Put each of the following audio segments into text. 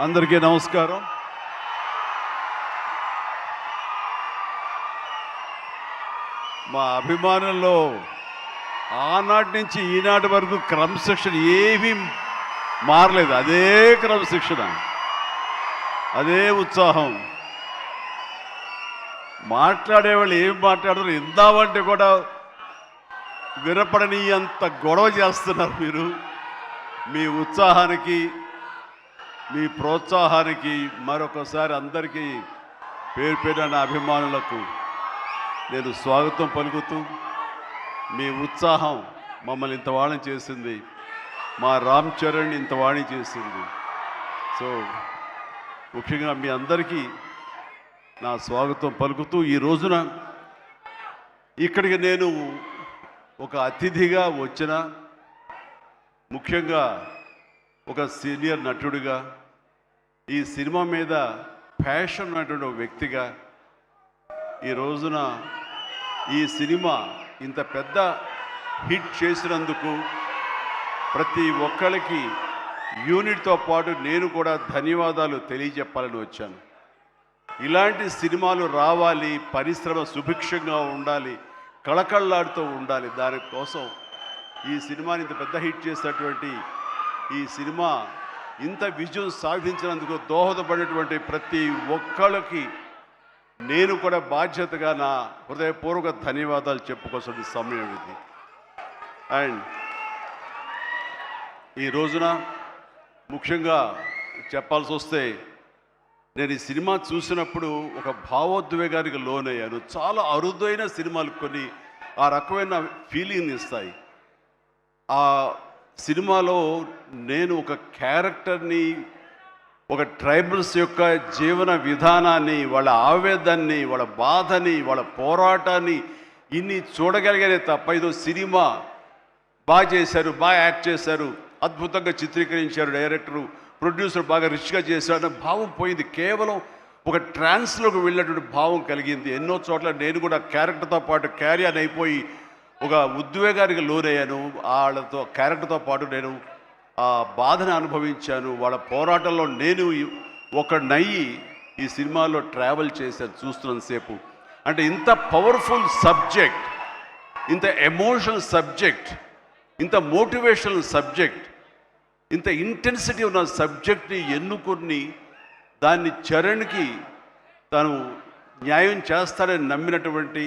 అందరికీ నమస్కారం. మా అభిమానుల్లో ఆనాటి నుంచి ఈనాటి వరకు క్రమశిక్షణ ఏమీ మారలేదు. అదే క్రమశిక్షణ, అదే ఉత్సాహం. మాట్లాడేవాళ్ళు ఏం మాట్లాడతారు ఇందామంటే కూడా వినపడని అంత గొడవ చేస్తున్నారు మీరు. మీ ఉత్సాహానికి, మీ ప్రోత్సాహానికి మరొకసారి అందరికీ పేరు పేరున అభిమానులకు నేను స్వాగతం పలుకుతూ, మీ ఉత్సాహం మమ్మల్ని ఇంత వాణి చేసింది, మా రామ్ చరణ్ ఇంత వాణి చేసింది. సో ముఖ్యంగా మీ అందరికీ నా స్వాగతం పలుకుతూ, ఈ రోజున ఇక్కడికి నేను ఒక అతిథిగా వచ్చిన, ముఖ్యంగా ఒక సీనియర్ నటుడిగా, ఈ సినిమా మీద ప్యాషన్ ఉన్నటువంటి ఒక వ్యక్తిగా, ఈ రోజున ఈ సినిమా ఇంత పెద్ద హిట్ చేసినందుకు ప్రతి ఒక్కరికి యూనిట్తో పాటు నేను కూడా ధన్యవాదాలు తెలియజెప్పాలని వచ్చాను. ఇలాంటి సినిమాలు రావాలి, పరిశ్రమ సుభిక్షంగా ఉండాలి, కళకళలాడుతూ ఉండాలి. దానికోసం ఈ సినిమాని ఇంత పెద్ద హిట్ చేసినటువంటి ఈ సినిమా ఇంత విజయం సాధించినందుకు దోహదపడినటువంటి ప్రతి ఒక్కళ్ళకి నేను కూడా బాధ్యతగా నా హృదయపూర్వక ధన్యవాదాలు చెప్పుకోవాల్సిన సమయం ఇది. అండ్ ఈ రోజున ముఖ్యంగా చెప్పాల్సి వస్తే, నేను ఈ సినిమా చూసినప్పుడు ఒక భావోద్వేగానికి లోనయ్యాను. చాలా అరుదైన సినిమాలు కొన్ని ఆ రకమైన ఫీలింగ్ ఇస్తాయి. ఆ సినిమాలో నేను ఒక క్యారెక్టర్ని, ఒక ట్రైబల్స్ యొక్క జీవన విధానాన్ని, వాళ్ళ ఆవేదాన్ని, వాళ్ళ బాధని, వాళ్ళ పోరాటాన్ని ఇన్ని చూడగలిగానే తప్ప ఇదో సినిమా బాగా చేశారు, బాగా యాక్ట్ చేశారు, అద్భుతంగా చిత్రీకరించారు డైరెక్టరు, ప్రొడ్యూసర్ బాగా రిచ్గా చేశారు అన్న భావం పోయింది. కేవలం ఒక ట్రాన్స్లోకి వెళ్ళినటువంటి భావం కలిగింది. ఎన్నో చోట్ల నేను కూడా క్యారెక్టర్తో పాటు క్యారియర్ అయిపోయి ఒక ఉద్వేగానికి లోనయ్యాను. వాళ్ళతో క్యారెక్టర్తో పాటు నేను ఆ బాధను అనుభవించాను. వాళ్ళ పోరాటంలో నేను ఒకనయ్యి ఈ సినిమాలో ట్రావెల్ చేశాను చూస్తున్నంతసేపు. అంటే ఇంత పవర్ఫుల్ సబ్జెక్ట్, ఇంత ఎమోషనల్ సబ్జెక్ట్, ఇంత మోటివేషనల్ సబ్జెక్ట్, ఇంత ఇంటెన్సిటీ ఉన్న సబ్జెక్ట్ని ఎన్నుకొని దాన్ని చరణ్కి తను న్యాయం చేస్తాడని నమ్మినటువంటి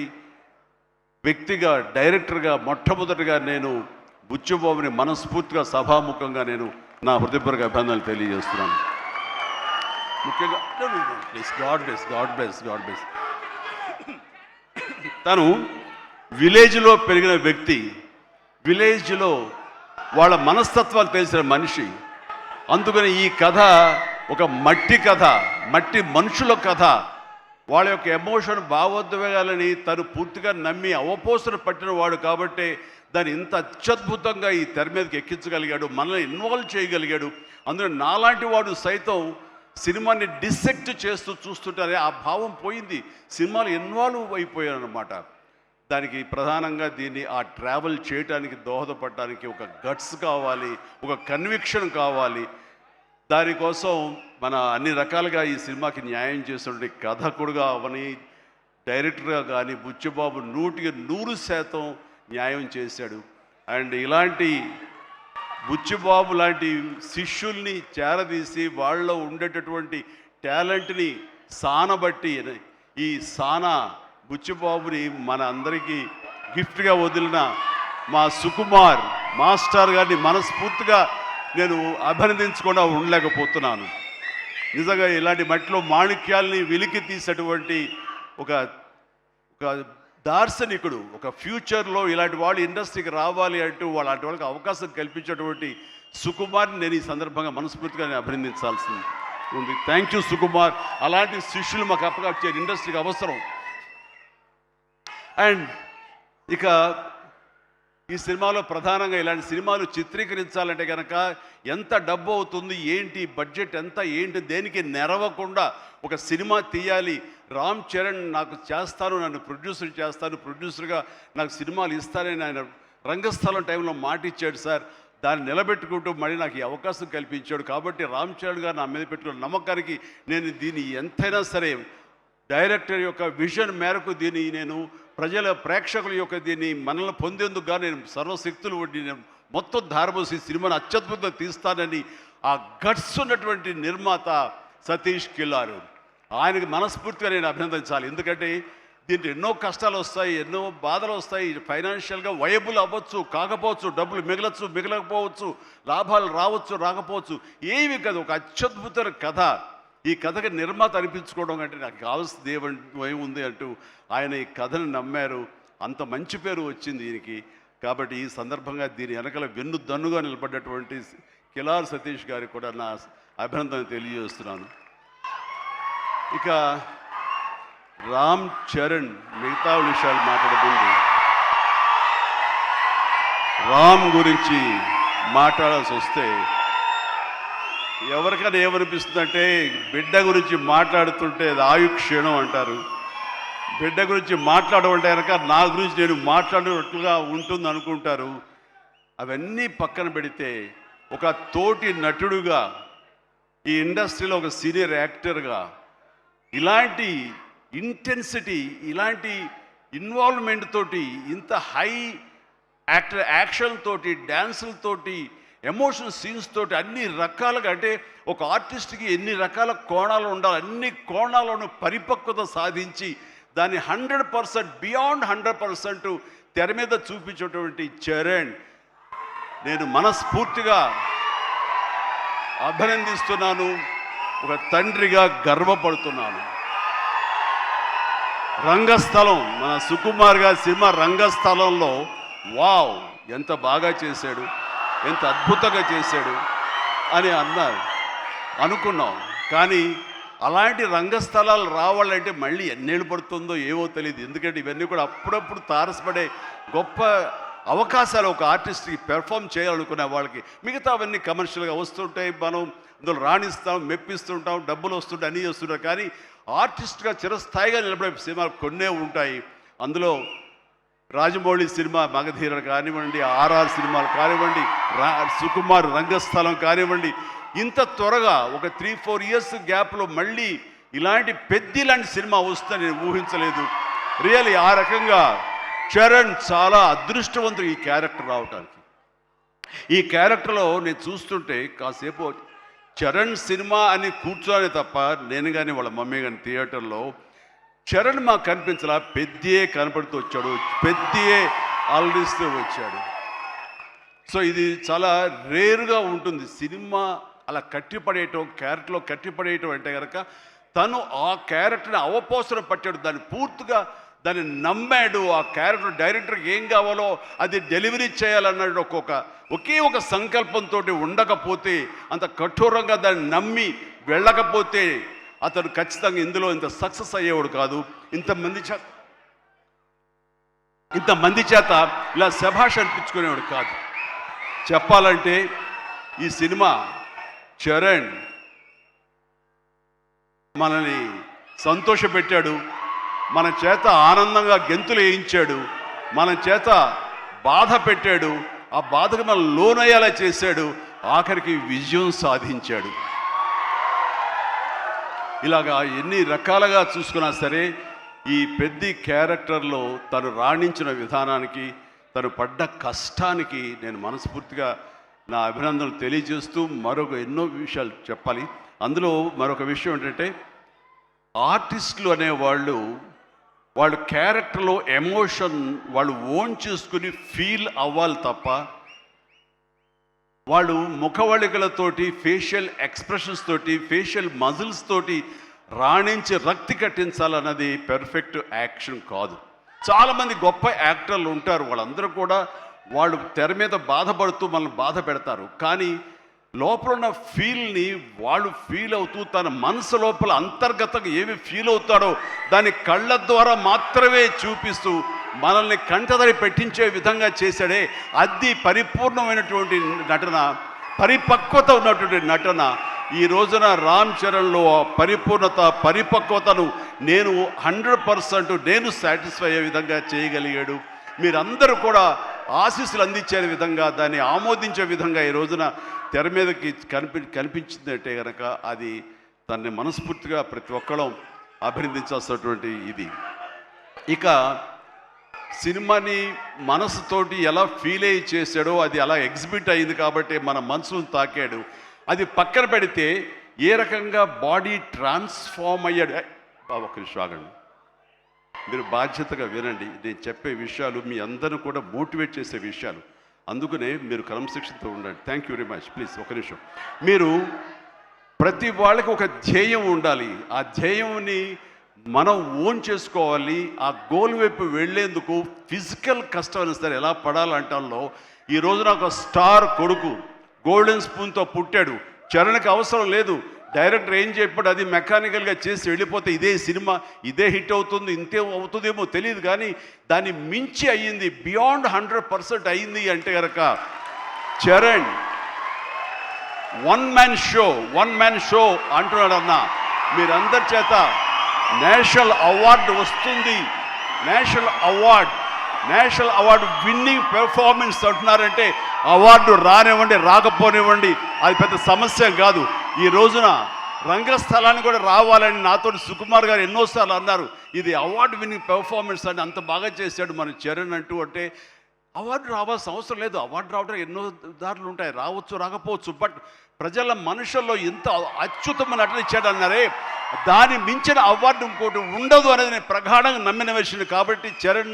వ్యక్తిగా, డైరెక్టర్గా మొట్టమొదటిగా నేను బుచ్చిబాబుని మనస్ఫూర్తిగా సభాముఖంగా నేను నా హృదయపూర్వక అభినందనలు తెలియజేస్తున్నాను. ముఖ్యంగా గాడ్ బ్లెస్. తను విలేజ్లో పెరిగిన వ్యక్తి, విలేజ్లో వాళ్ళ మనస్తత్వాలు తెలిసిన మనిషి. అందుకని ఈ కథ ఒక మట్టి కథ, మట్టి మనుషుల కథ. వాళ్ళ యొక్క ఎమోషన్, భావోద్వేగాలని తను పూర్తిగా నమ్మి అవపోసన పట్టిన వాడు కాబట్టి దాన్ని ఇంత అత్యద్భుతంగా ఈ తెర మీదకి ఎక్కించగలిగాడు, మనల్ని ఇన్వాల్వ్ చేయగలిగాడు. అందులో నాలాంటి వాడు సైతం సినిమాని డిసెక్ట్ చేస్తూ చూస్తుంటారే ఆ భావం పోయింది. సినిమాలు ఇన్వాల్వ్ అయిపోయాను అనమాట. దానికి ప్రధానంగా దీన్ని ఆ ట్రావెల్ చేయడానికి దోహదపడటానికి ఒక గట్స్ కావాలి, ఒక కన్విక్షన్ కావాలి. దానికోసం మన అన్ని రకాలుగా ఈ సినిమాకి న్యాయం చేస్తుంటే కథకుడుగా అవని, డైరెక్టర్గా కానీ బుచ్చిబాబు 100% న్యాయం చేశాడు. అండ్ ఇలాంటి బుచ్చిబాబు లాంటి శిష్యుల్ని చేరదీసి వాళ్ళలో ఉండేటటువంటి టాలెంట్ని సానబట్టి ఈ సానా బుచ్చిబాబుని మన అందరికీ గిఫ్ట్గా వదిలిన మా సుకుమార్ మాస్టర్ గారిని మనస్ఫూర్తిగా నేను అభినందించకుండా ఉండలేకపోతున్నాను. నిజంగా ఇలాంటి మట్టిలో మాణిక్యాల్ని వెలికి తీసేటువంటి ఒక దార్శనికుడు, ఒక ఫ్యూచర్లో ఇలాంటి వాళ్ళు ఇండస్ట్రీకి రావాలి అంటూ అలాంటి వాళ్ళకి అవకాశం కల్పించేటువంటి సుకుమార్ని నేను ఈ సందర్భంగా మనస్ఫూర్తిగా నేను అభినందించాల్సింది ఉంది. Thank you Sukumar. అలాంటి శిష్యులు మాకు అప్పగా ఇండస్ట్రీకి అవసరం. అండ్ ఇక ఈ సినిమాలో ప్రధానంగా ఇలాంటి సినిమాలు చిత్రీకరించాలంటే కనుక ఎంత డబ్బు అవుతుంది, ఏంటి బడ్జెట్ ఎంత, ఏంటి, దేనికి నెరవకుండా ఒక సినిమా తీయాలి. రామ్ చరణ్ నాకు చేస్తాను, నన్ను ప్రొడ్యూసర్ చేస్తాను, ప్రొడ్యూసర్గా నాకు సినిమాలు ఇస్తానని ఆయన రంగస్థలం టైంలో మాట ఇచ్చాడు సార్. దాన్ని నిలబెట్టుకుంటూ మళ్ళీ నాకు ఈ అవకాశం కల్పించాడు. కాబట్టి రామ్ చరణ్ గారు నా మీద పెట్టుకున్న నమ్మకానికి నేను దీన్ని ఎంతైనా సరే డైరెక్టర్ యొక్క విజన్ మేరకు దీన్ని నేను ప్రజల ప్రేక్షకుల యొక్క దీన్ని మనల్ని పొందేందుకుగా నేను సర్వశక్తులు వడ్డీ నేను మొత్తం ధారపోసి సినిమాను అత్యద్భుతంగా తీస్తానని ఆ గట్స్ ఉన్నటువంటి నిర్మాత సతీష్ కిల్లారు, ఆయనకి మనస్ఫూర్తిగా నేను అభినందించాలి. ఎందుకంటే దీంట్లో ఎన్నో కష్టాలు వస్తాయి, ఎన్నో బాధలు వస్తాయి. ఫైనాన్షియల్గా వయబుల్ అవ్వచ్చు, కాకపోవచ్చు, డబ్బులు మిగలచ్చు, మిగలకపోవచ్చు, లాభాలు రావచ్చు, రాకపోవచ్చు, ఏమి కాదు. ఒక అత్యద్భుతమైన కథ. ఈ కథకి నిర్మాత అనిపించుకోవడం కంటే నాకు కావాల్సింది ఏముంది అంటూ ఆయన ఈ కథను నమ్మారు. అంత మంచి పేరు వచ్చింది దీనికి. కాబట్టి ఈ సందర్భంగా దీని వెనకల వెన్నుదన్నుగా నిలబడ్డటువంటి కిలార్ సతీష్ గారికి కూడా నా అభినందన తెలియజేస్తున్నాను. ఇక రామ్ చరణ్ మిగతా విషయాలు మాట్లాడబోండి. రామ్ గురించి మాట్లాడాల్సి వస్తే ఎవరికైనా ఏమనిపిస్తుందంటే బిడ్డ గురించి మాట్లాడుతుంటే అది ఆయుక్షీణం అంటారు. బిడ్డ గురించి మాట్లాడమంటే కనుక నా గురించి నేను మాట్లాడినట్లుగా ఉంటుంది అనుకుంటారు. అవన్నీ పక్కన పెడితే ఒక తోటి నటుడుగా ఈ ఇండస్ట్రీలో ఒక సీనియర్ యాక్టర్గా ఇలాంటి ఇంటెన్సిటీ, ఇలాంటి ఇన్వాల్వ్మెంట్ తోటి, ఇంత హై యాక్షన్ తోటి, డ్యాన్సులతోటి, ఎమోషనల్ సీన్స్ తోటి అన్ని రకాలుగా, అంటే ఒక ఆర్టిస్ట్కి ఎన్ని రకాల కోణాలు ఉండాలి, అన్ని కోణాలను పరిపక్వత సాధించి దాన్ని 100% బియాండ్ 100% తెర మీద చూపించేటువంటి చరణ్ నేను మనస్ఫూర్తిగా అభినందిస్తున్నాను. ఒక తండ్రిగా గర్వపడుతున్నాను. రంగస్థలం, మన సుకుమార్ గారి సినిమా రంగస్థలంలో వావ్ ఎంత బాగా చేశాడు, ఎంత అద్భుతంగా చేశాడు అని అనుకున్నాం. కానీ అలాంటి రంగస్థలాలు రావాలంటే మళ్ళీ ఎన్నేళ్ళు పడుతుందో ఏవో తెలియదు. ఎందుకంటే ఇవన్నీ కూడా అప్పుడప్పుడు తారసపడే గొప్ప అవకాశాలు ఒక ఆర్టిస్ట్కి పెర్ఫామ్ చేయాలనుకునే వాళ్ళకి. మిగతా అవన్నీ కమర్షియల్గా వస్తుంటాయి, మనం అందులో రాణిస్తాం, మెప్పిస్తుంటాం, డబ్బులు వస్తుంటాయి, అన్నీ వస్తుంటాయి. కానీ ఆర్టిస్ట్గా చిరస్థాయిగా నిలబడే సినిమాలు కొన్నే ఉంటాయి. అందులో రాజమౌళి సినిమా మగధీర కానివ్వండి, ఆర్ఆర్ సినిమాలు కానివ్వండి, సుకుమార్ రంగస్థలం కానివ్వండి, ఇంత త్వరగా ఒక 3-4 ఇయర్స్ గ్యాప్లో మళ్ళీ ఇలాంటి లాంటి సినిమా వస్తుందని నేను ఊహించలేదు. రియల్లీ ఆ రకంగా చరణ్ చాలా అదృష్టవంతుడు ఈ క్యారెక్టర్ రావటానికి. ఈ క్యారెక్టర్లో నేను చూస్తుంటే కాసేపు చరణ్ సినిమా అని కూర్చోనే తప్ప నేను కానీ వాళ్ళ మమ్మీ కానీ థియేటర్లో చరణ్ మాకు కనిపించలా, పెద్దే కనపడుతూ వచ్చాడు, పెద్దే ఆలరిస్తూ వచ్చాడు. సో ఇది చాలా రేరుగా ఉంటుంది. సినిమా అలా కట్టిపడేయటం, క్యారెక్టర్లో కట్టిపడేయటం అంటే కనుక తను ఆ క్యారెక్టర్ని అవపోసన పట్టాడు, దాన్ని పూర్తిగా దాన్ని నమ్మాడు. ఆ క్యారెక్టర్ డైరెక్టర్కి ఏం కావాలో అది డెలివరీ చేయాలన్నాడు. ఒకే ఒక సంకల్పంతో ఉండకపోతే, అంత కఠోరంగా దాన్ని నమ్మి వెళ్ళకపోతే అతను ఖచ్చితంగా ఇందులో ఇంత సక్సెస్ అయ్యేవాడు కాదు. ఇంతమంది చేత ఇలా శభాష్ అనిపించుకునేవాడు కాదు. చెప్పాలంటే ఈ సినిమా చరణ్ మనల్ని సంతోషపెట్టాడు, మన చేత ఆనందంగా గెంతులు వేయించాడు, మన చేత బాధ పెట్టాడు, ఆ బాధకు మనం లోనయ్యేలా చేశాడు, ఆఖరికి విజయం సాధించాడు. ఇలాగా ఎన్ని రకాలుగా చూసుకున్నా సరే ఈ పెద్ద క్యారెక్టర్లో తను రాణించిన విధానానికి, తను పడ్డ కష్టానికి నేను మనస్ఫూర్తిగా నా అభినందనలు తెలియజేస్తూ మరొక ఎన్నో విషయాలు చెప్పాలి. అందులో మరొక విషయం ఏంటంటే ఆర్టిస్టులు అనేవాళ్ళు వాళ్ళ క్యారెక్టర్లో ఎమోషన్ వాళ్ళు ఓన్ చేసుకుని ఫీల్ అవ్వాలి తప్ప వాళ్ళు ముఖవళికలతోటి, ఫేషియల్ ఎక్స్ప్రెషన్స్ తోటి, ఫేషియల్ మజిల్స్ తోటి రాణించి రక్తి కట్టించాలన్నది పెర్ఫెక్ట్ యాక్షన్ కాదు. చాలామంది గొప్ప యాక్టర్లు ఉంటారు, వాళ్ళందరూ కూడా వాళ్ళు తెర మీద బాధపడుతూ మనల్ని బాధ పెడతారు. కానీ లోపల ఉన్న ఫీల్ని వాళ్ళు ఫీల్ అవుతూ తన మనసు లోపల అంతర్గతంగా ఏమి ఫీల్ అవుతాడో దాన్ని కళ్ళ ద్వారా మాత్రమే చూపిస్తూ మనల్ని కంటతడి పెట్టించే విధంగా చేశాడే, అది పరిపూర్ణమైనటువంటి నటన, పరిపక్వత ఉన్నటువంటి నటన. ఈ రోజున రామ్ చరణ్లో ఆ పరిపూర్ణత, పరిపక్వతను నేను 100% నేను సాటిస్ఫై అయ్యే విధంగా చేయగలిగాడు. మీరందరూ కూడా ఆశీస్సులు అందించే విధంగా, దాన్ని ఆమోదించే విధంగా ఈ రోజున తెర మీదకి కనిపించిందంటే కనుక అది దాన్ని మనస్ఫూర్తిగా ప్రతి ఒక్కళ్ళం అభినందించాల్సినటువంటి ఇది. ఇక సినిమాని మనసుతోటి ఎలా ఫీల్ అయ్యి చేశాడో అది అలా ఎగ్జిబిట్ అయింది కాబట్టి మన మనసును తాకాడు. అది పక్కన పెడితే ఏ రకంగా బాడీ ట్రాన్స్ఫార్మ్ అయ్యాడు. ఒక నిమిషం ఆగండి, మీరు బాధ్యతగా వినండి. నేను చెప్పే విషయాలు మీ అందరిని కూడా మోటివేట్ చేసే విషయాలు, అందుకనే మీరు క్రమశిక్షణతో ఉండండి. Thank you very much. Please ఒక నిమిషం. మీరు ప్రతి వాళ్ళకి ఒక ధ్యేయం ఉండాలి. ఆ ధ్యేయంని మనం ఓన్ చేసుకోవాలి. ఆ గోల్ వైపు వెళ్ళేందుకు ఫిజికల్ కష్టం అయినా సరే ఎలా పడాలంటంలో ఈ రోజున ఒక స్టార్ కొడుకు గోల్డెన్ స్పూన్తో పుట్టాడు. చరణ్కి అవసరం లేదు, డైరెక్టర్ ఏం చెప్పాడు అది మెకానికల్గా చేసి వెళ్ళిపోతే ఇదే సినిమా ఇదే హిట్ అవుతుంది, ఇంతే అవుతుందేమో తెలియదు, కానీ దాన్ని మించి అయ్యింది, బియాండ్ 100% అయ్యింది అంటే కనుక చరణ్ వన్ మ్యాన్ షో అంటున్నాడు. అన్న మీరందరి చేత నేషనల్ అవార్డు వస్తుంది, నేషనల్ అవార్డు విన్నింగ్ పెర్ఫార్మెన్స్ అంటున్నారంటే అవార్డు రానివ్వండి రాకపోనివ్వండి అది పెద్ద సమస్య కాదు. ఈ రోజున రంగస్థలాన్ని కూడా రావాలని నాతో సుకుమార్ గారు ఎన్నోసార్లు అన్నారు. ఇది అవార్డు విన్నింగ్ పెర్ఫార్మెన్స్ అని అంత బాగా చేశాడు మన చరణ్ అంటే అవార్డు రావాల్సిన అవసరం లేదు. అవార్డు రావడం ఎన్నో దారులు ఉంటాయి, రావచ్చు రాకపోవచ్చు, బట్ ప్రజల మనుషుల్లో ఎంత అత్యుత్తమ నటన ఇచ్చాడన్నారే దాన్ని మించిన అవార్డు ఇంకోటి ఉండదు అనేది నేను ప్రగాఢంగా నమ్మిన విషయం. కాబట్టి చరణ్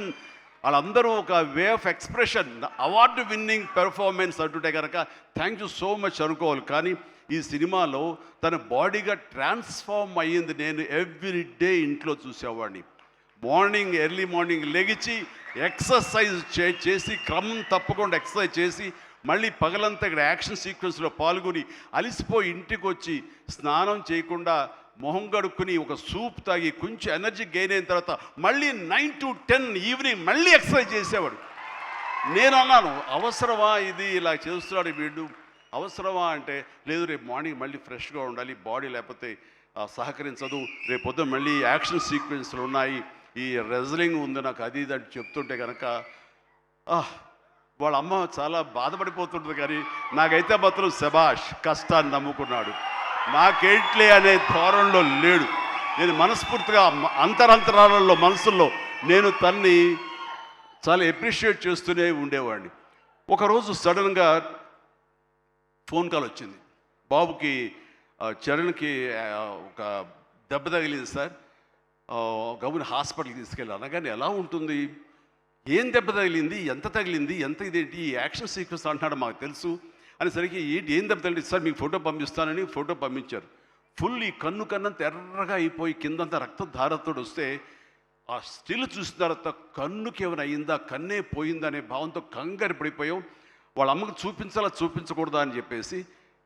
వాళ్ళందరూ ఒక way of expression award winning performance అంటుంటే కనుక థ్యాంక్ యూ సో మచ్ అనుకోవాలి. కానీ ఈ సినిమాలో తన బాడీగా ట్రాన్స్ఫార్మ్ అయ్యింది. నేను ఎవ్రీ డే ఇంట్లో చూసేవాడిని. ఎర్లీ మార్నింగ్ లెగిచి ఎక్సర్సైజ్ చేసి క్రమం తప్పకుండా ఎక్సర్సైజ్ చేసి మళ్ళీ పగలంతా ఇక్కడ యాక్షన్ సీక్వెన్స్లో పాల్గొని అలిసిపోయి ఇంటికి వచ్చి స్నానం చేయకుండా మొహం గడుక్కుని ఒక సూప్ తాగి కొంచెం ఎనర్జీ గెయిన్ అయిన తర్వాత మళ్ళీ 9 to 10 ఈవినింగ్ మళ్ళీ ఎక్సర్సైజ్ చేసేవాడు. నేను అన్నాను అవసరమా ఇది ఇలా చేస్తున్నాడు వీడు, అవసరమా అంటే లేదు రేపు మార్నింగ్ మళ్ళీ ఫ్రెష్గా ఉండాలి బాడీ, లేకపోతే సహకరించదు, రేపు పొద్దున మళ్ళీ యాక్షన్ సీక్వెన్స్లు ఉన్నాయి, ఈ రెజ్లింగ్ ఉంది నాకు అది ఇది అని చెప్తుంటే కనుక వాళ్ళ అమ్మ చాలా బాధపడిపోతుంటుంది. కానీ నాకైతే మాత్రం శబాష్ కష్టాన్ని నమ్ముకున్నాడు, నాకేంట్లే అనే ధోరణిలో లేడు. నేను మనస్ఫూర్తిగా అంతరాలలో మనసుల్లో నేను తన్ని చాలా ఎప్రిషియేట్ చేస్తూనే ఉండేవాడిని. ఒకరోజు సడన్గా ఫోన్ కాల్ వచ్చింది, బాబుకి చరణ్కి ఒక దెబ్బ తగిలింది సార్, గవర్నమెంట్ హాస్పిటల్కి తీసుకెళ్ళి. అనగానే ఎలా ఉంటుంది, ఏం దెబ్బ తగిలింది, ఎంత తగిలింది, ఎంత ఇదేంటి ఈ యాక్షన్ సీక్వెన్స్ అంటున్నాడు మాకు తెలుసు అనేసరికి ఏం దెబ్బ తగిలింది సార్ మీకు ఫోటో పంపిస్తానని ఫోటో పంపించారు. ఫుల్ ఈ కన్ను కన్నంత ఎర్రగా అయిపోయి కిందంతా రక్తధారతోడు వస్తే ఆ స్టిల్ చూసిన తర్వాత కన్నుకి ఏమైనా అయిందా, కన్నే పోయిందా అనే భావంతో కంగారు పడిపోయాం. వాళ్ళ అమ్మకు చూపించకూడదా అని చెప్పేసి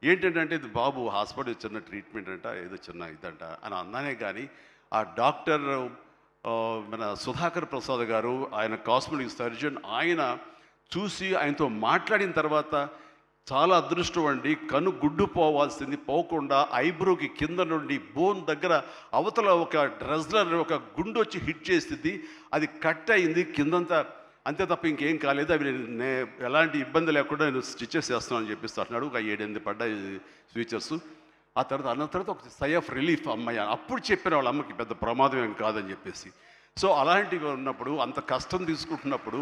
ఏంటంటే ఇది బాబు హాస్పిటల్ చిన్న ట్రీట్మెంట్ అంట, ఏదో చిన్న ఇదంట అని అన్నానే. కానీ ఆ డాక్టర్ మన సుధాకర్ ప్రసాద్ గారు, ఆయన కాస్మెటిక్ సర్జన్, ఆయన చూసి ఆయనతో మాట్లాడిన తర్వాత చాలా అదృష్టం అండి, కన్ను గుడ్డు పోవాల్సింది పోకుండా ఐబ్రోకి కింద నుండి బోన్ దగ్గర అవతల ఒక డ్రెస్లర్ ఒక గుండు వచ్చి హిట్ చేసింది, అది కట్ అయింది కిందంతా, అంతే తప్ప ఇంకేం కాలేదు, అవి నేను ఎలాంటి ఇబ్బంది లేకుండా నేను స్టిచెస్ చేస్తున్నాను అని చెప్పేసి అంటున్నాడు. ఒక 7-8 పడ్డాయి ఫీచర్స్. ఆ తర్వాత అన్న తర్వాత ఒక సై ఆఫ్ రిలీఫ్ అమ్మాయి అప్పుడు చెప్పిన వాళ్ళ అమ్మకి పెద్ద ప్రమాదం ఏం కాదని చెప్పేసి. సో అలాంటివి ఉన్నప్పుడు అంత కష్టం తీసుకుంటున్నప్పుడు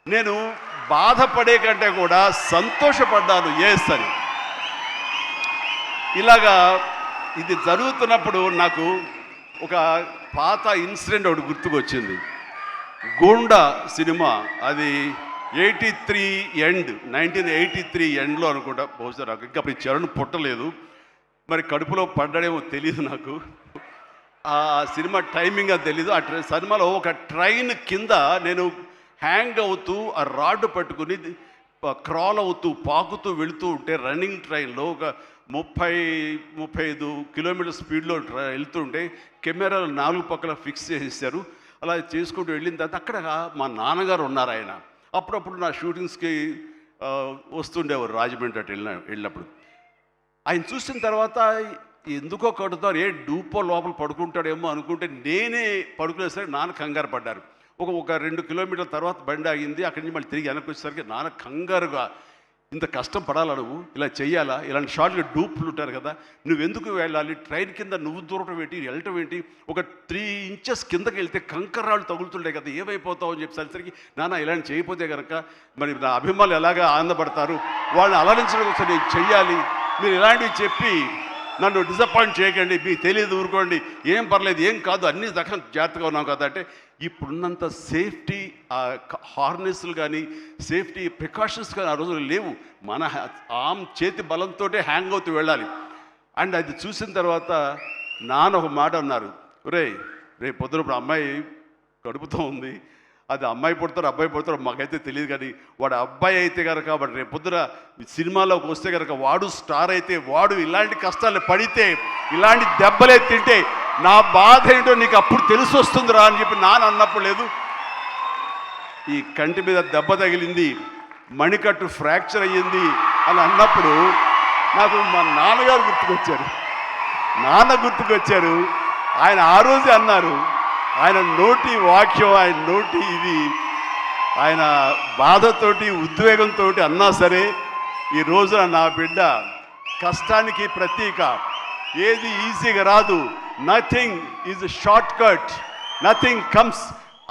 నేను బాధపడే కంటే కూడా సంతోషపడ్డాను ఎస్ అని. ఇలాగా ఇది జరుగుతున్నప్పుడు నాకు ఒక పాత ఇన్సిడెంట్ ఒకటి గుర్తుకొచ్చింది. గూండా సినిమా, అది 1983 ఎండ్లో అనుకుంటా, బహుశా నాకు ఇంకా అప్పుడు చరణ్ పుట్టలేదు, మరి కడుపులో పడ్డాడేమో తెలియదు నాకు, ఆ సినిమా టైమింగ్ అది తెలీదు. ఆ సినిమాలో ఒక ట్రైన్ కింద నేను హ్యాంగ్ అవుతూ ఆ రాడ్ పట్టుకుని క్రాల్ అవుతూ పాకుతూ వెళుతూ ఉంటే రన్నింగ్ ట్రైన్లో ఒక 30-35 కిలోమీటర్ స్పీడ్లో వెళ్తుంటే కెమెరాలు 4 పక్కల ఫిక్స్ చేసేసారు. అలా చేసుకుంటూ వెళ్ళిన తర్వాత అక్కడ మా నాన్నగారు ఉన్నారు. ఆయన అప్పుడప్పుడు నా షూటింగ్స్కి వస్తుండేవారు రాజమండ్రి అటు వెళ్ళినప్పుడు. ఆయన చూసిన తర్వాత ఎందుకో కడుతారు, డూపో లోపల పడుకుంటాడేమో అనుకుంటే నేనే పడుకునేసరికి నాన్న కంగారు పడ్డారు. ఒక 2 కిలోమీటర్ల తర్వాత బండి ఆగింది. అక్కడి నుంచి మళ్ళీ తిరిగి వెనక్కి వచ్చేసరికి నాన్న కంగారుగా, ఇంత కష్టం పడాలా నువ్వు, ఇలా చెయ్యాలా, ఇలాంటి షార్ట్లు డూప్లు ఉంటారు కదా, నువ్వెందుకు వెళ్ళాలి, ట్రైన్ కింద నువ్వు దూరటం ఏంటి, వెళ్ళటం ఏంటి, ఒక 3 ఇంచెస్ కిందకి వెళ్తే కంకర్రాళ్ళు తగులుతుంటాయి కదా, ఏమైపోతావు అని చెప్పేసరికి, నాన్న ఇలాంటి చేయకపోతే కనుక మరి నా అభిమానులు ఎలాగా ఆనందపడతారు, వాళ్ళని అలరించడం కోసం నేను చెయ్యాలి, మీరు ఇలాంటివి చెప్పి నన్ను డిసప్పాయింట్ చేయకండి, మీకు తెలియదు ఊరుకోండి, ఏం పర్లేదు, ఏం కాదు, అన్ని రకం జాగ్రత్తగా ఉన్నాం కదా అంటే, ఇప్పుడున్నంత సేఫ్టీ హార్నెస్లు కానీ సేఫ్టీ ప్రికాషన్స్ కానీ ఆ రోజులు లేవు. మన చేతి బలంతో హ్యాంగ్ అవుతూ వెళ్ళాలి. అండ్ అది చూసిన తర్వాత నాన్న ఒక మాట అన్నారు, రేపు పొద్దున అమ్మాయి కడుపుతో ఉంది, అది అమ్మాయి పుడతారు అబ్బాయి పుడతారు మాకైతే తెలియదు, కానీ వాడు అబ్బాయి అయితే కనుక వాడు రేపు పొద్దున సినిమాలోకి వస్తే కనుక వాడు స్టార్ అయితే, వాడు ఇలాంటి కష్టాలు పడితే, ఇలాంటి దెబ్బలే తింటే నా బాధ ఏంటో నీకు అప్పుడు తెలిసి వస్తుందిరా అని చెప్పి నాన్న అన్నప్పుడు లేదు. ఈ కంటి మీద దెబ్బ తగిలింది, మణికట్టు ఫ్రాక్చర్ అయ్యింది అని అన్నప్పుడు నాకు మా నాన్నగారు గుర్తుకొచ్చారు. ఆయన ఆ రోజే అన్నారు, ఆయన నోటి వాక్యం, ఆయన నోటి ఇది, ఆయన బాధతోటి ఉద్వేగంతో అన్నా సరే, ఈ రోజున నా బిడ్డ కష్టానికి ప్రతీక. ఏది ఈజీగా రాదు, nothing is short cut, nothing comes,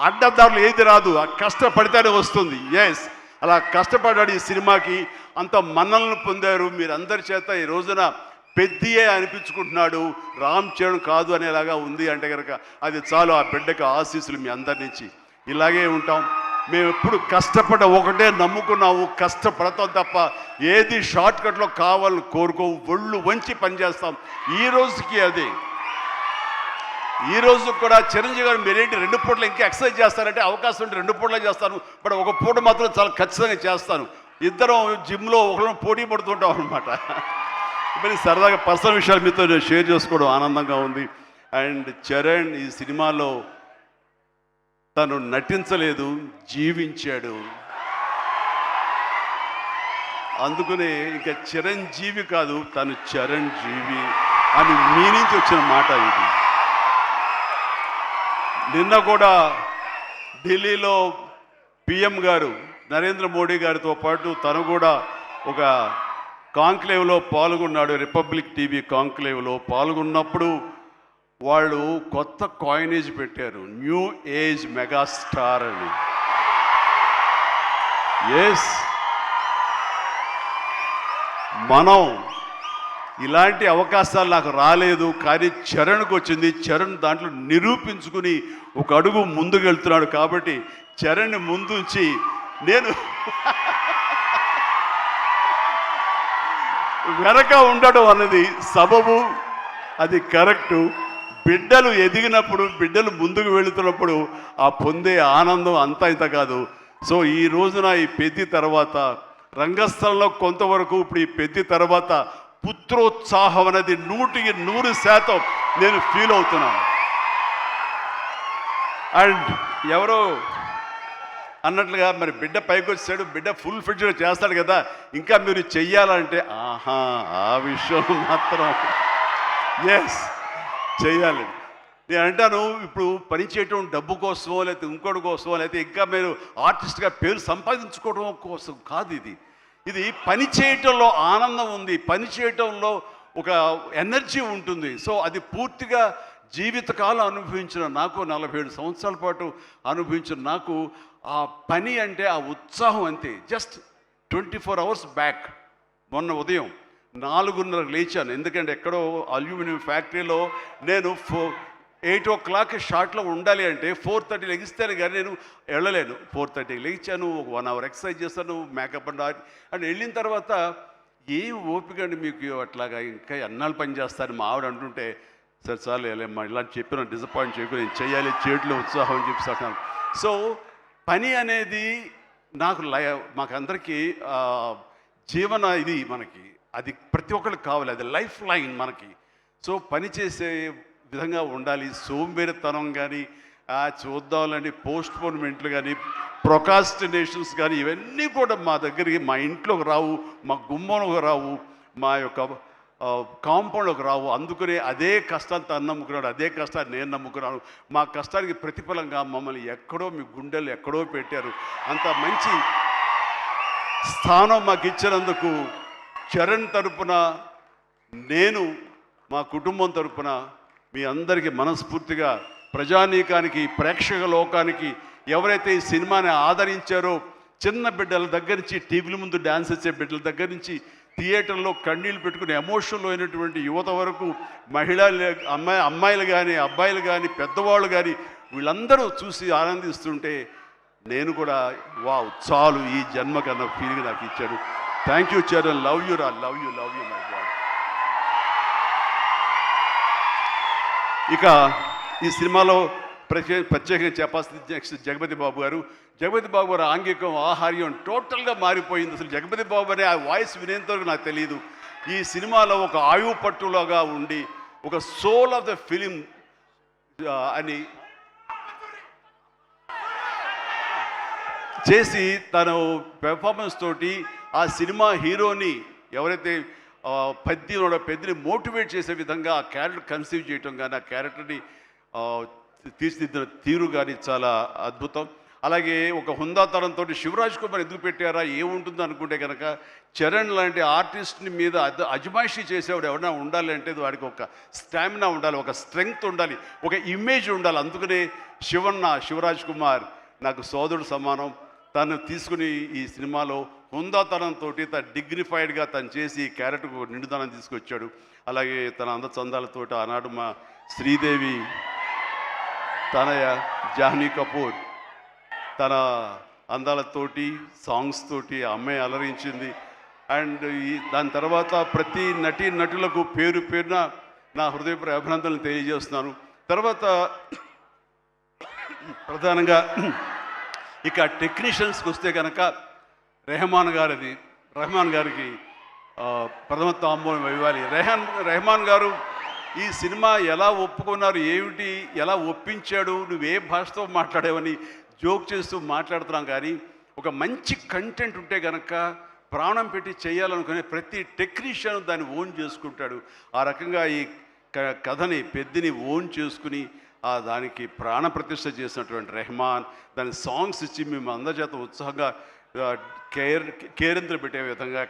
అడ్డదారులు ఏది రాదు, ఆ కష్టపడితేనే వస్తుంది. ఎస్, అలా కష్టపడ్డాడు. ఈ సినిమాకి అంత మన్నలను పొందారు మీరందరి చేత. ఈ రోజున పెద్దియే అనిపించుకుంటున్నాడు, రామ్ చరణ్ కాదు అనేలాగా ఉంది అంటే కనుక అది చాలు. ఆ బిడ్డకు ఆశీస్సులు మీ అందరి నుంచి. ఇలాగే ఉంటాం మేము. ఎప్పుడు కష్టపడ్డ ఒకటే నమ్ముకున్నాము, కష్టపడతాం తప్ప ఏది షార్ట్ కట్లో కావాలని కోరుకోవు, ఒళ్ళు వంచి పనిచేస్తాం. ఈ రోజుకి అదే. ఈ రోజు కూడా చిరంజీవి గారు మీరేంటి 2 పూటలు ఇంకా ఎక్సర్సైజ్ చేస్తారంటే, అవకాశం ఉంటే 2 పూటలే చేస్తాను, బట్ ఒక పూట మాత్రం చాలా ఖచ్చితంగా చేస్తాను. ఇద్దరం జిమ్లో ఒకరిని పోటీ పడుతుంటాం అనమాట. మరి సరదాగా పర్సనల్ విషయాలు మీతో షేర్ చేసుకోవడం ఆనందంగా ఉంది. అండ్ చరణ్ ఈ సినిమాలో తను నటించలేదు, జీవించాడు. అందుకనే ఇంకా చిరంజీవి కాదు, తను చరణ్ జీవి అని మీ నుంచి వచ్చిన మాట ఇది. నిన్న కూడా ఢిల్లీలో పిఎం గారు నరేంద్ర మోడీ గారితో పాటు తను కూడా ఒక కాంక్లేవ్లో పాల్గొన్నాడు. రిపబ్లిక్ టీవీ కాంక్లేవ్లో పాల్గొన్నప్పుడు వాళ్ళు కొత్త కాయినేజ్ పెట్టారు, న్యూ ఏజ్ మెగాస్టార్ అని. ఎస్, మనం ఇలాంటి అవకాశాలు నాకు రాలేదు, కానీ చరణ్కి వచ్చింది. చరణ్ దాంట్లో నిరూపించుకుని ఒక అడుగు ముందుకు వెళ్తున్నాడు. కాబట్టి చరణ్ ముందుంచి నేను వెనక ఉండడం అన్నది సబబు, అది కరెక్టు. బిడ్డలు ఎదిగినప్పుడు, బిడ్డలు ముందుకు వెళుతున్నప్పుడు ఆ పొందే ఆనందం అంతా ఇంత కాదు. సో ఈ రోజున ఈ పెద్ది తర్వాత రంగస్థలంలో కొంతవరకు, ఇప్పుడు ఈ పెద్ది తర్వాత పుత్రోత్సాహం అనేది 100% నేను ఫీల్ అవుతున్నాను. అండ్ ఎవరో అన్నట్లుగా మరి బిడ్డ పైకి వచ్చాడు, బిడ్డ ఫుల్ ఫిడ్గా చేస్తాడు కదా, ఇంకా మీరు చెయ్యాలంటే ఆ విషయం మాత్రం ఎస్ చెయ్యాలి. నేను అంటాను, ఇప్పుడు పని చేయటం డబ్బు కోసమో లేకపోతే ఇంకోటి కోసమో లేకపోతే ఇంకా మీరు ఆర్టిస్ట్గా పేరు సంపాదించుకోవడం కోసం కాదు. ఇది పని చేయటంలో ఆనందం ఉంది, పని చేయటంలో ఒక ఎనర్జీ ఉంటుంది. సో అది పూర్తిగా జీవితకాలం అనుభవించిన నాకు, 47 సంవత్సరాల పాటు అనుభవించిన నాకు ఆ పని అంటే ఆ ఉత్సాహం అంతే. జస్ట్ 24 అవర్స్ బ్యాక్ మొన్న ఉదయం 4:30 లేచాను. ఎందుకంటే ఎక్కడో అల్యూమినియం ఫ్యాక్టరీలో నేను 8 o'clock షార్ట్లో ఉండాలి అంటే 4:30 లెగిస్తేనే కానీ నేను వెళ్ళలేను. 4:30 లేచాను, ఒక 1 hour ఎక్సర్సైజ్ చేస్తాను, మేకప్ అండ్ వెళ్ళిన తర్వాత ఏం ఓపిక అండి మీకు అట్లాగా, ఇంకా ఎన్నాళ్ళు పని చేస్తాను మా ఆవిడ అంటుంటే, సరే చాలు వెళ్ళమ్మా ఇలా చెప్పిన డిసప్పాయింట్ చేయకుండా నేను చేయాలి, చేయట్లో ఉత్సాహం అని చెప్పి. సో పని అనేది మాకందరికీ జీవన ఇది, మనకి అది ప్రతి ఒక్కరికి కావాలి, అది లైఫ్ లైన్ మనకి. సో పని చేసే విధంగా ఉండాలి. సోంబేరితనం కానీ, చూద్దాంలని పోస్ట్పోన్మెంట్లు కానీ, ప్రొకాస్టినేషన్స్ కానీ, ఇవన్నీ కూడా మా దగ్గరికి, మా ఇంట్లోకి రావు, మా గుమ్మంలోకి రావు, మా యొక్క కాంపౌండ్లోకి రావు. అందుకనే అదే కష్టాన్ని తను నమ్ముకున్నాడు, అదే కష్టాన్ని నేను నమ్ముకున్నాను. మా కష్టానికి ప్రతిఫలంగా మమ్మల్ని ఎక్కడో మీ గుండెలు ఎక్కడో పెట్టారు. అంత మంచి స్థానం మాకు ఇచ్చినందుకు చరణ్ తరపున, నేను మా కుటుంబం తరపున మీ అందరికీ మనస్ఫూర్తిగా, ప్రజానీకానికి, ప్రేక్షక లోకానికి, ఎవరైతే ఈ సినిమాని ఆదరించారో, చిన్న బిడ్డల దగ్గర నుంచి, టీవీల ముందు డ్యాన్స్ వచ్చే బిడ్డల దగ్గర నుంచి, థియేటర్లో కన్నీళ్ళు పెట్టుకుని ఎమోషనల్ అయినటువంటి యువత వరకు, అమ్మాయిలు కానీ, అబ్బాయిలు కానీ, పెద్దవాళ్ళు కానీ, వీళ్ళందరూ చూసి ఆనందిస్తుంటే నేను కూడా వావ్ చాలు, ఈ జన్మ కన్నా ఫీలింగ్ నాకు ఇచ్చాడు. Thank you Charan, love you రా, లవ్ యూ మై గాడ్. ఇక ఈ సినిమాలో ప్రత్యేకంగా చెప్పాల్సింది నెక్స్ట్ జగపతి బాబు గారు. జగపతి బాబు గారు ఆంగికం, ఆహార్యం టోటల్గా మారిపోయింది. అసలు జగపతి బాబు అనే ఆ వాయిస్ వినేంత వరకు నాకు తెలియదు. ఈ సినిమాలో ఒక ఆయువు పట్టులాగా ఉండి, ఒక సోల్ ఆఫ్ ద ఫిలిం అని చేసి తను పెర్ఫార్మెన్స్ తోటి ఆ సినిమా హీరోని, ఎవరైతే పెద్దని మోటివేట్ చేసే విధంగా ఆ క్యారెక్టర్ కన్సీవ్ చేయటం కానీ, ఆ క్యారెక్టర్ని తీర్చిదిద్దిన తీరు కానీ చాలా అద్భుతం. అలాగే ఒక హుందాతనంతో శివరాజ్ కుమార్ ఎందుకు పెట్టారా, ఏముంటుందో అనుకుంటే కనుక, చరణ్ లాంటి ఆర్టిస్ట్ని మీద అజమాయిషీ చేసేవాడు ఎవరైనా ఉండాలి అంటే వాడికి ఒక స్టామినా ఉండాలి, ఒక స్ట్రెంగ్త్ ఉండాలి, ఒక ఇమేజ్ ఉండాలి. అందుకనే శివరాజ్ కుమార్ నాకు సోదరుడు సమానం. తను తీసుకుని ఈ సినిమాలో హుందాతనంతో తను డిగ్నిఫైడ్గా తను చేసి క్యారెక్టర్కు నిండుదనం తీసుకొచ్చాడు. అలాగే తన అందచందాలతో ఆనాడు మా శ్రీదేవి తనయ జాహ్నవి కపూర్ తన అందాలతోటి, సాంగ్స్ తోటి అమ్మాయి అలరించింది. అండ్ దాని తర్వాత ప్రతి నటులకు పేరున నా హృదయపూర్వక అభినందనలు తెలియజేస్తున్నాను. తర్వాత ప్రధానంగా ఇక టెక్నీషియన్స్కి వస్తే కనుక రెహమాన్ గారికి ప్రథమ తాంబూలం ఇవ్వాలి. రెహమాన్ గారు ఈ సినిమా ఎలా ఒప్పుకున్నారు, ఏమిటి, ఎలా ఒప్పించాడు, నువ్వే భాషతో మాట్లాడావని జోక్ చేస్తూ మాట్లాడుతున్నాం. కానీ ఒక మంచి కంటెంట్ ఉంటే కనుక ప్రాణం పెట్టి చేయాలనుకునే ప్రతి టెక్నీషియన్ దాన్ని ఓన్ చేసుకుంటాడు. ఆ రకంగా ఈ కథని పెద్దని ఓన్ చేసుకుని దానికి ప్రాణప్రతిష్ఠ చేసినటువంటి రెహమాన్, దాని సాంగ్స్ ఇచ్చి మేము అందరి చేత ఉత్సాహంగా కేరింతలు పెట్టే విధంగా,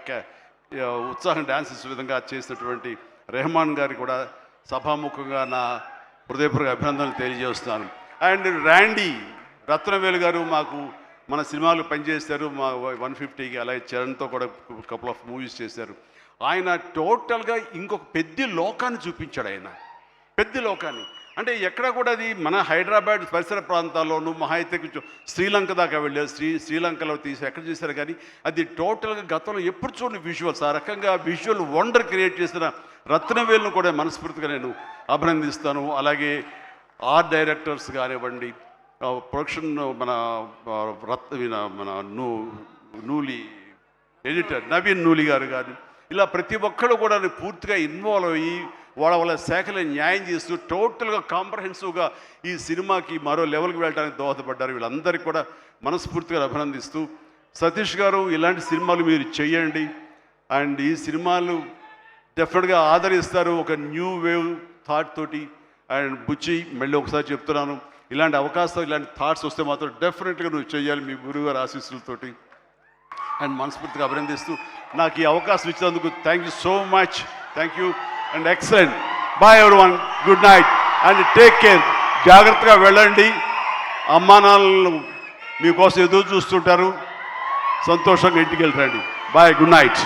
ఉత్సాహం డ్యాన్స్ ఇచ్చే విధంగా చేసినటువంటి రెహమాన్ గారికి కూడా సభాముఖంగా నా హృదయపూర్వక అభినందనలు తెలియజేస్తున్నాను. అండ్ రత్నవేలు గారు మాకు మన సినిమాలు పనిచేశారు, మా 150కి, అలాగే చరణ్తో కూడా కపుల్ ఆఫ్ మూవీస్ చేశారు. ఆయన టోటల్గా ఇంకొక పెద్ద లోకాన్ని చూపించాడు. ఆయన పెద్ద లోకాన్ని అంటే ఎక్కడ కూడా అది మన హైదరాబాద్ పరిసర ప్రాంతాల్లోనూ మహా అయితే కొంచెం శ్రీలంక దాకా వెళ్ళారు, శ్రీలంకలో తీసి ఎక్కడ చేశారు. కానీ అది టోటల్గా గతంలో ఎప్పుడు చూడని విజువల్స్, ఆ రకంగా విజువల్ వండర్ క్రియేట్ చేసిన రత్నవేలును కూడా మనస్ఫూర్తిగా నేను అభినందిస్తాను. అలాగే ఆర్ట్ డైరెక్టర్స్ కానివ్వండి, ప్రొడక్షన్ మన నూలి ఎడిటర్ నవీన్ నూలి గారు కానీ, ఇలా ప్రతి ఒక్కరు కూడా పూర్తిగా ఇన్వాల్వ్ అయ్యి వాళ్ళ శాఖలో న్యాయం చేస్తూ టోటల్గా కాంప్రహెన్సివ్గా ఈ సినిమాకి మరో లెవెల్కి వెళ్ళడానికి దోహదపడ్డారు. వీళ్ళందరికీ కూడా మనస్ఫూర్తిగా అభినందిస్తూ, సతీష్ గారు ఇలాంటి సినిమాలు మీరు చేయండి. అండ్ ఈ సినిమాలు డెఫినెట్గా ఆదరిస్తారు ఒక న్యూ వేవ్ థాట్ తోటి. అండ్ బుచ్చి మళ్ళీ ఒకసారి చెప్తున్నాను, ఇలాంటి అవకాశాలు, ఇలాంటి థాట్స్ వస్తే మాత్రం డెఫినెట్గా నువ్వు చేయాలి మీ గురువుగారి ఆశీస్సులతోటి. అండ్ మనస్ఫూర్తిగా అభినందిస్తూ నాకు ఈ అవకాశం ఇచ్చినందుకు thank you so much. Thank you and excellent. Bye everyone, good night and take care. జాగ్రత్తగా వెళ్ళండి, అమ్మా నాన్నలు మీకోసం ఎదురు చూస్తుంటారు. సంతోషంగా ఇంటికి వెళ్ళండి. Bye, good night.